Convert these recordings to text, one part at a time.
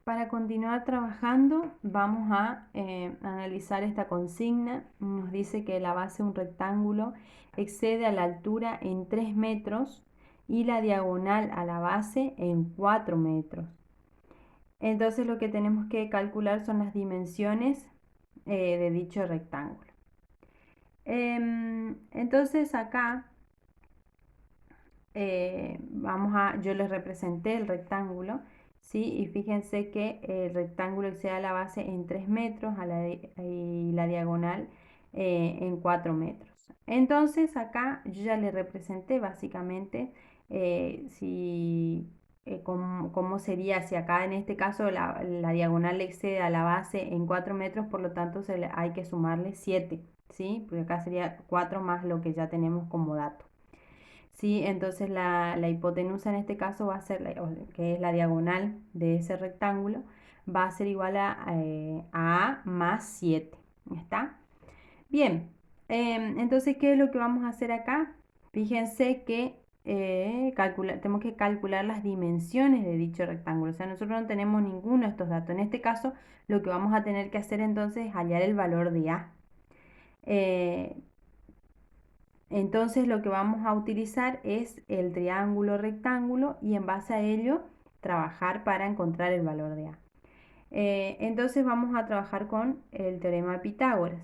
Para continuar trabajando, vamos a analizar esta consigna. Nos dice que la base de un rectángulo excede a la altura en 3 metros y la diagonal a la base en 4 metros. Entonces lo que tenemos que calcular son las dimensiones de dicho rectángulo. Entonces acá yo les representé el rectángulo, ¿sí? Y fíjense que el rectángulo excede a la base en 3 metros y la diagonal en 4 metros. Entonces acá yo ya les representé básicamente cómo sería si acá en este caso la diagonal excede a la base en 4 metros, por lo tanto hay que sumarle 7, ¿sí? Porque acá sería 4 más lo que ya tenemos como dato. ¿Sí? Entonces la hipotenusa en este caso va a ser, que es la diagonal de ese rectángulo, va a ser igual a más 7. ¿Está? Bien, entonces, ¿qué es lo que vamos a hacer acá? Fíjense que tenemos que calcular las dimensiones de dicho rectángulo. O sea, nosotros no tenemos ninguno de estos datos. En este caso, lo que vamos a tener que hacer entonces es hallar el valor de A. Entonces lo que vamos a utilizar es el triángulo rectángulo y en base a ello trabajar para encontrar el valor de A. Entonces vamos a trabajar con el teorema de Pitágoras.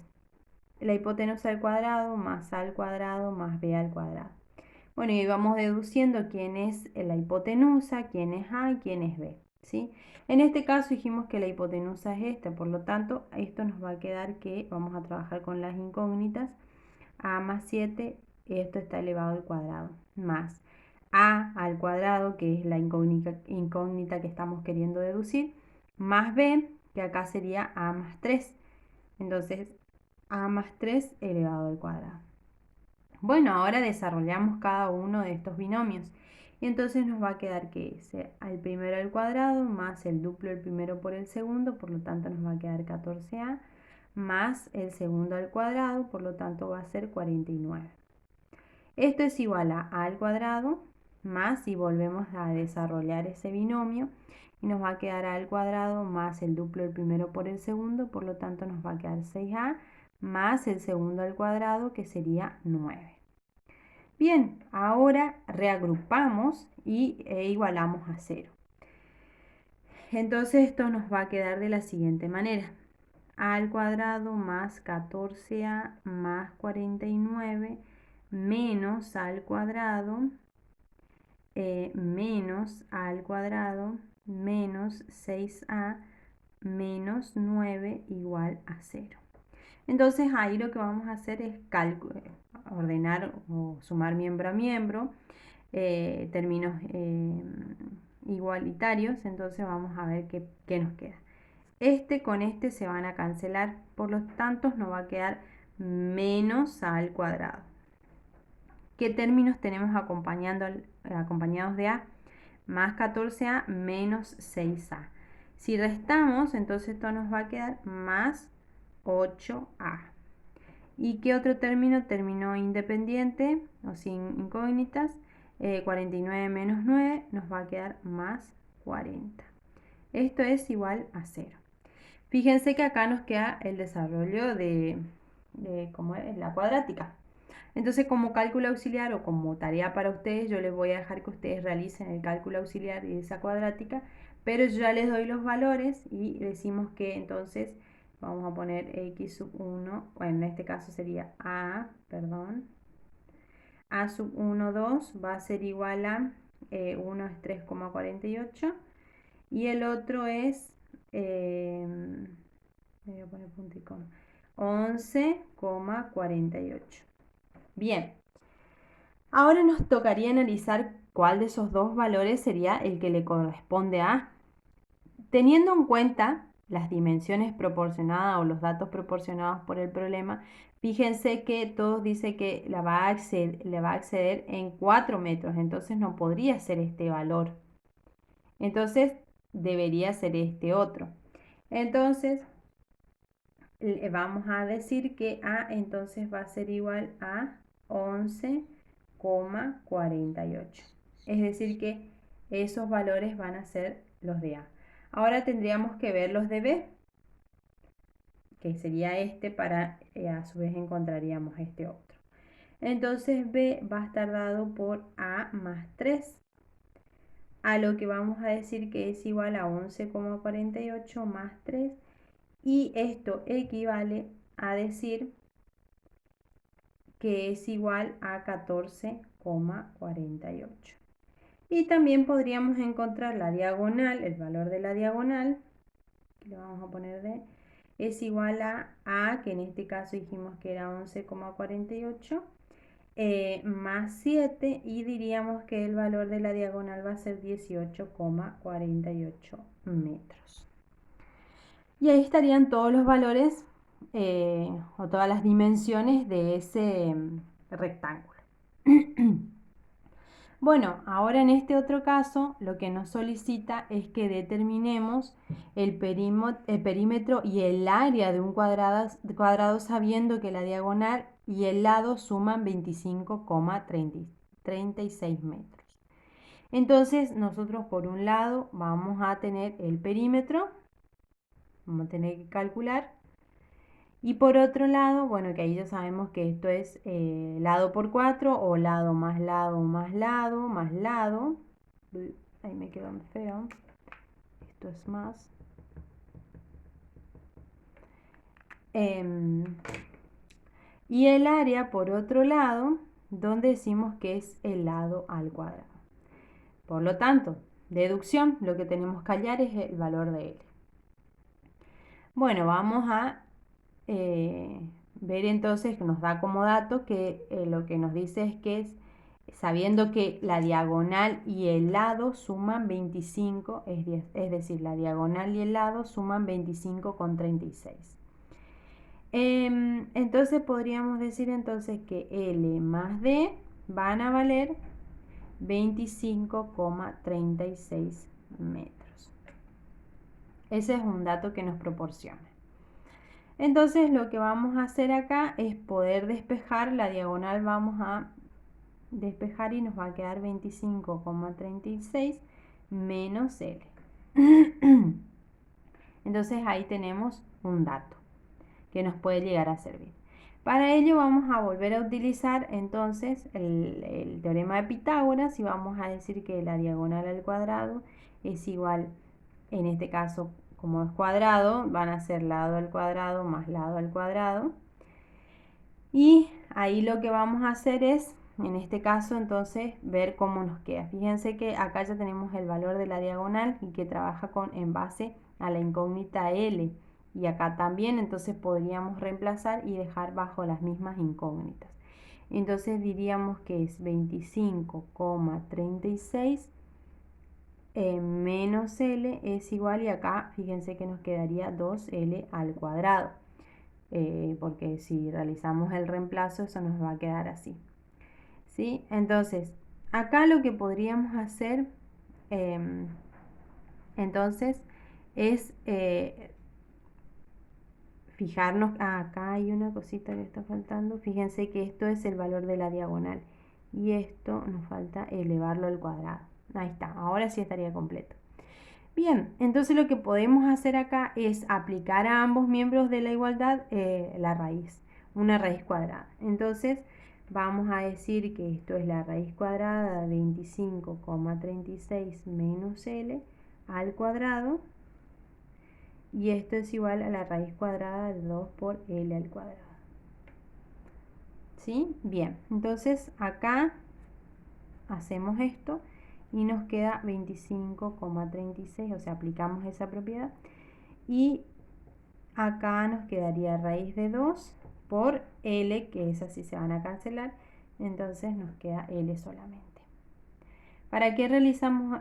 La hipotenusa al cuadrado más A al cuadrado más B al cuadrado. Bueno, y vamos deduciendo quién es la hipotenusa, quién es A y quién es B, ¿sí? En este caso dijimos que la hipotenusa es esta, por lo tanto, esto nos va a quedar que vamos a trabajar con las incógnitas. A más 7, esto está elevado al cuadrado, más A al cuadrado, que es la incógnita que estamos queriendo deducir, más B, que acá sería A más 3. Entonces, A más 3 elevado al cuadrado. Bueno, ahora desarrollamos cada uno de estos binomios. Y entonces nos va a quedar que es al primero al cuadrado más el duplo del primero por el segundo, por lo tanto nos va a quedar 14A, más el segundo al cuadrado, por lo tanto va a ser 49. Esto es igual a al cuadrado más, y volvemos a desarrollar ese binomio, y nos va a quedar a al cuadrado más el duplo del primero por el segundo, por lo tanto nos va a quedar 6A más el segundo al cuadrado, que sería 9. Bien, ahora reagrupamos e igualamos a 0. Entonces esto nos va a quedar de la siguiente manera. A al cuadrado más 14A más 49 menos A al cuadrado menos A al cuadrado menos 6A menos 9 igual a 0. Entonces ahí lo que vamos a hacer es ordenar o sumar miembro a miembro, términos igualitarios. Entonces vamos a ver qué nos queda. Este con este se van a cancelar, por lo tanto nos va a quedar menos A al cuadrado. ¿Qué términos tenemos acompañados de A? Más 14A menos 6A. Si restamos, entonces esto nos va a quedar más 8A. ¿Y qué otro término? Término independiente o sin incógnitas. 49 menos 9 nos va a quedar más 40. Esto es igual a 0. Fíjense que acá nos queda el desarrollo de ¿cómo es? La cuadrática. Entonces, como cálculo auxiliar o como tarea para ustedes, yo les voy a dejar que ustedes realicen el cálculo auxiliar de esa cuadrática, pero yo ya les doy los valores y decimos que entonces vamos a poner x sub 1, bueno, en este caso sería a sub 1, 2 va a ser igual a 1 es 3,48 y el otro es, voy a poner punto y coma, 11,48. Bien, ahora nos tocaría analizar cuál de esos dos valores sería el que le corresponde a A. Teniendo en cuenta las dimensiones proporcionadas o los datos proporcionados por el problema, fíjense que todos dice que le va a acceder en 4 metros, entonces no podría ser este valor. Entonces debería ser este otro. Entonces vamos a decir que A entonces va a ser igual a 11,48. Es decir que esos valores van a ser los de A. Ahora tendríamos que ver los de B, que sería este para, a su vez encontraríamos este otro. Entonces B va a estar dado por A más 3, a lo que vamos a decir que es igual a 11,48 más 3, y esto equivale a decir que es igual a 14,48. Y también podríamos encontrar la diagonal, el valor de la diagonal, que le vamos a poner D, es igual a, que en este caso dijimos que era 11,48, más 7, y diríamos que el valor de la diagonal va a ser 18,48 metros. Y ahí estarían todos los valores o todas las dimensiones de ese rectángulo. Bueno, ahora en este otro caso lo que nos solicita es que determinemos el perímetro y el área de un cuadrado sabiendo que la diagonal y el lado suman 25,36 metros. Entonces nosotros por un lado vamos a tener el perímetro, vamos a tener que calcular. Y por otro lado, bueno, que ahí ya sabemos que esto es lado por 4 o lado más lado más lado más lado. Ahí me quedó feo. Esto es más. Y el área por otro lado, donde decimos que es el lado al cuadrado. Por lo tanto, deducción, lo que tenemos que hallar es el valor de L. Bueno, vamos a ver entonces que nos da como dato que lo que nos dice es que sabiendo que la diagonal y el lado suman 25, es decir, la diagonal y el lado suman 25,36. Entonces podríamos decir entonces que L más D van a valer 25,36 metros. Ese es un dato que nos proporciona. Entonces lo que vamos a hacer acá es poder despejar la diagonal, vamos a despejar y nos va a quedar 25,36 menos L. Entonces ahí tenemos un dato que nos puede llegar a servir. Para ello vamos a volver a utilizar entonces el teorema de Pitágoras y vamos a decir que la diagonal al cuadrado es igual, en este caso como es cuadrado, van a ser lado al cuadrado más lado al cuadrado. Y ahí lo que vamos a hacer es, en este caso entonces, ver cómo nos queda. Fíjense que acá ya tenemos el valor de la diagonal y que trabaja en base a la incógnita L. Y acá también, entonces podríamos reemplazar y dejar bajo las mismas incógnitas. Entonces diríamos que es 25,36 menos L es igual, y acá fíjense que nos quedaría 2L al cuadrado. Porque si realizamos el reemplazo eso nos va a quedar así, ¿sí? Entonces acá lo que podríamos hacer entonces es fijarnos, acá hay una cosita que está faltando, fíjense que esto es el valor de la diagonal y esto nos falta elevarlo al cuadrado. Ahí está, ahora sí estaría completo. Bien, entonces lo que podemos hacer acá es aplicar a ambos miembros de la igualdad la raíz, una raíz cuadrada. Entonces vamos a decir que esto es la raíz cuadrada de 25,36 menos L al cuadrado, y esto es igual a la raíz cuadrada de 2 por L al cuadrado. ¿Sí? Bien, entonces acá hacemos esto y nos queda 25,36, o sea, aplicamos esa propiedad. Y acá nos quedaría raíz de 2 por L, que esas sí se van a cancelar, entonces nos queda L solamente. ¿Para qué realizamos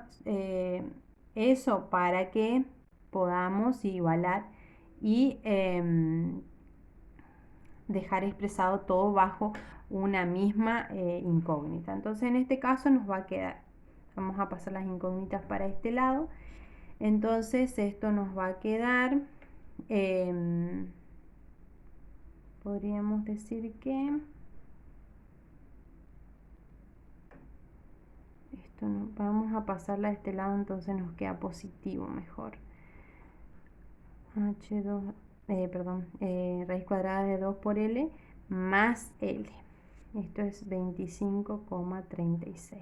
eso? Para que podamos igualar y dejar expresado todo bajo una misma incógnita. Entonces en este caso nos va a quedar, vamos a pasar las incógnitas para este lado, entonces esto nos va a quedar, podríamos decir que esto no, vamos a pasarla a este lado, entonces nos queda positivo mejor. raíz cuadrada de 2 por L más L. Esto es 25,36.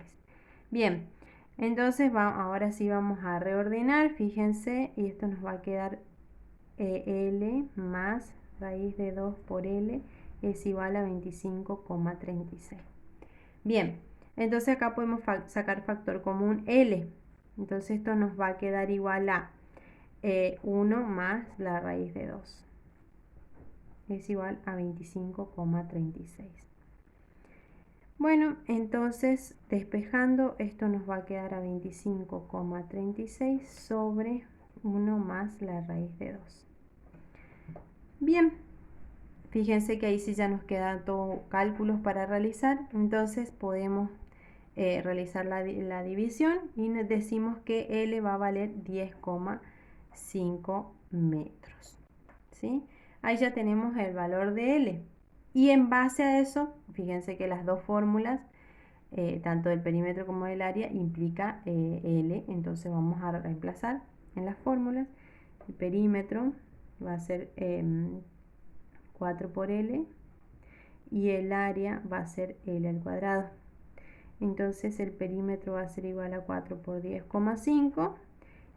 Bien, entonces ahora sí vamos a reordenar, fíjense, y esto nos va a quedar L más raíz de 2 por L es igual a 25,36. Bien, entonces acá podemos sacar factor común L. Entonces esto nos va a quedar igual a 1 más la raíz de 2. Es igual a 25,36. Bueno, entonces despejando, esto nos va a quedar a 25,36 sobre 1 más la raíz de 2. Bien, fíjense que ahí sí ya nos quedan todos cálculos para realizar, entonces podemos realizar la división y decimos que L va a valer 10,5 metros. ¿Sí? Ahí ya tenemos el valor de L. Y en base a eso, fíjense que las dos fórmulas, tanto del perímetro como del área, implica L. Entonces vamos a reemplazar en las fórmulas. El perímetro va a ser 4 por L y el área va a ser L al cuadrado. Entonces el perímetro va a ser igual a 4 por 10,5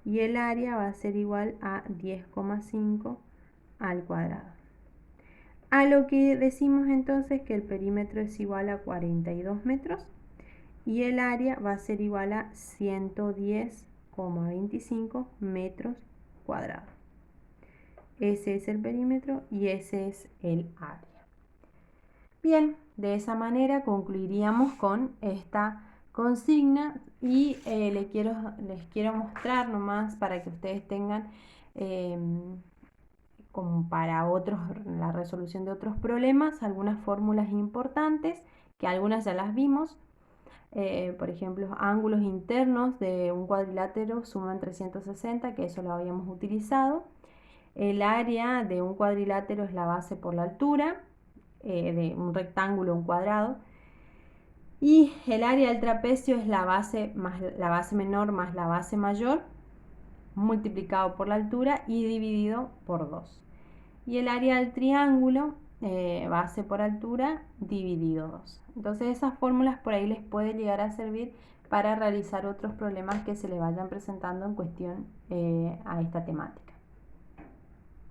y el área va a ser igual a 10,5 al cuadrado. A lo que decimos entonces que el perímetro es igual a 42 metros y el área va a ser igual a 110,25 metros cuadrados. Ese es el perímetro y ese es el área. Bien, de esa manera concluiríamos con esta consigna y les quiero mostrar nomás para que ustedes tengan como para la resolución de otros problemas, algunas fórmulas importantes, que algunas ya las vimos. Por ejemplo, ángulos internos de un cuadrilátero suman 360, que eso lo habíamos utilizado. El área de un cuadrilátero es la base por la altura, de un rectángulo, un cuadrado. Y el área del trapecio es la base menor más la base mayor, multiplicado por la altura y dividido por 2. Y el área del triángulo, base por altura, dividido 2. Entonces esas fórmulas por ahí les puede llegar a servir para realizar otros problemas que se le vayan presentando en cuestión a esta temática.